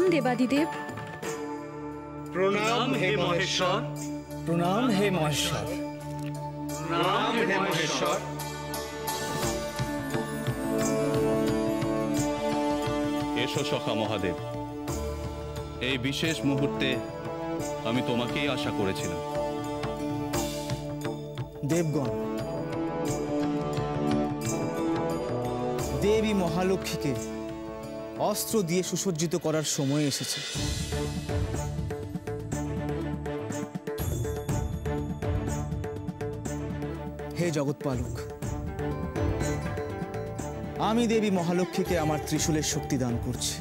প্রণাম দেবাদিদেব। প্রণাম হে মহেশ্বর। প্রণাম হে মহেশ্বর। প্রণাম হে মহেশ্বর। এসো সখা মহাদেব, এই বিশেষ মুহূর্তে আমি তোমাকেই আশা করেছিলাম। দেবগণ, দেবী মহালক্ষ্মীকে অস্ত্র দিয়ে সুসজ্জিত করার সময় এসেছে। হে জগৎপালক, আমি দেবী মহালক্ষ্মীকে আমার ত্রিশূলের শক্তি দান করছি।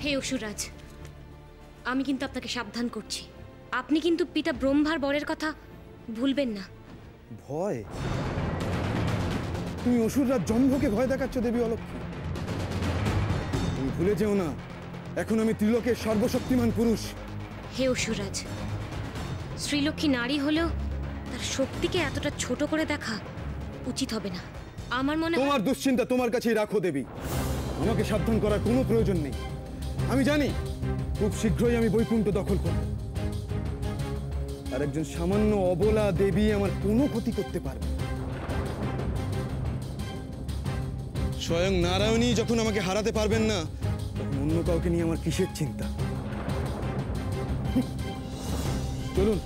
হে অসুররাজ, আমি কিন্তু আপনাকে সাবধান করছি। আপনি কিন্তু পিতা ব্রহ্মার বরের কথা ভুলবেন না। ভয়? তুমি অসুররাজ জম্ভকে ভয় দেখাচ্ছ দেবী অলক্ষ্মী। তুমি ভুলে যেও না, এখন আমি ত্রিলোকের সর্বশক্তিমান পুরুষ। হে অসুররাজ, শ্রীলক্ষ্মী নারী হলেও তার শক্তিকে এতটা ছোট করে দেখা উচিত হবে না। আমার মনে হয় তোমার দুশ্চিন্তা তোমার কাছেই রাখো দেবী, আমাকে সাবধান করার কোনো প্রয়োজন নেই। আমি জানি খুব শীঘ্রই আমি বৈকুণ্ঠ দখল করব, আর একজন সামান্য অবলা দেবী আমার কোনো ক্ষতি করতে পারবে। স্বয়ং নারায়ণী যখন আমাকে হারাতে পারবেন না, তখন অন্য কাউকে নিয়ে আমার কিসের চিন্তা? চলুন।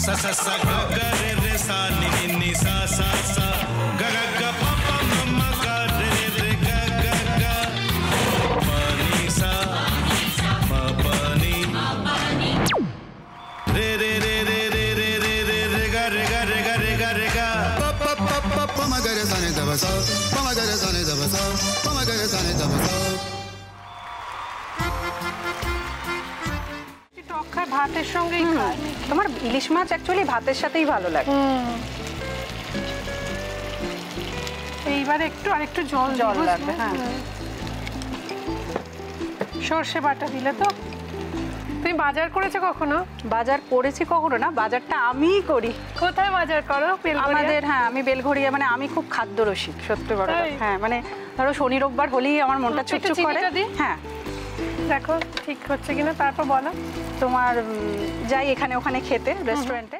sa sa sa ga ga re re sa ni ni ni sa sa sa ga ga ga pa pa ma ma ga re re ga ga ga pa ni sa ma pa ni re re re re re re re re re ga re ga re ga re ga re ga pa pa pa pa pa ma ga re sa ni da ba sa pa ma ga re sa ni da ba sa pa ma ga re sa ni da ba sa ভাতের সঙ্গেই খায়। তোমার ইলিশ মাছ actually ভাতের সাথেই ভালো লাগে। এইবার একটু আরেকটু জল জল লাগবে। হ্যাঁ, সর্ষে বাটা দিলে তো। তুমি বাজার করেছো কখনো? বাজার করেছি কখনো না, বাজারটা আমিই করি। কোথায় বাজার করো? আমাদের, হ্যাঁ, আমি বেলঘড়িয়া, মানে আমি খুব খাদ্য রসিক, সত্যি বড়। হ্যাঁ, মানে ধরো শনি রোববার হলেই আমার মনটা চুপচুপ করে। হ্যাঁ, দেখো ঠিক হচ্ছে কিনা, তারপর বলো। তোমার যাই এখানে ওখানে খেতে রেস্টুরেন্টে।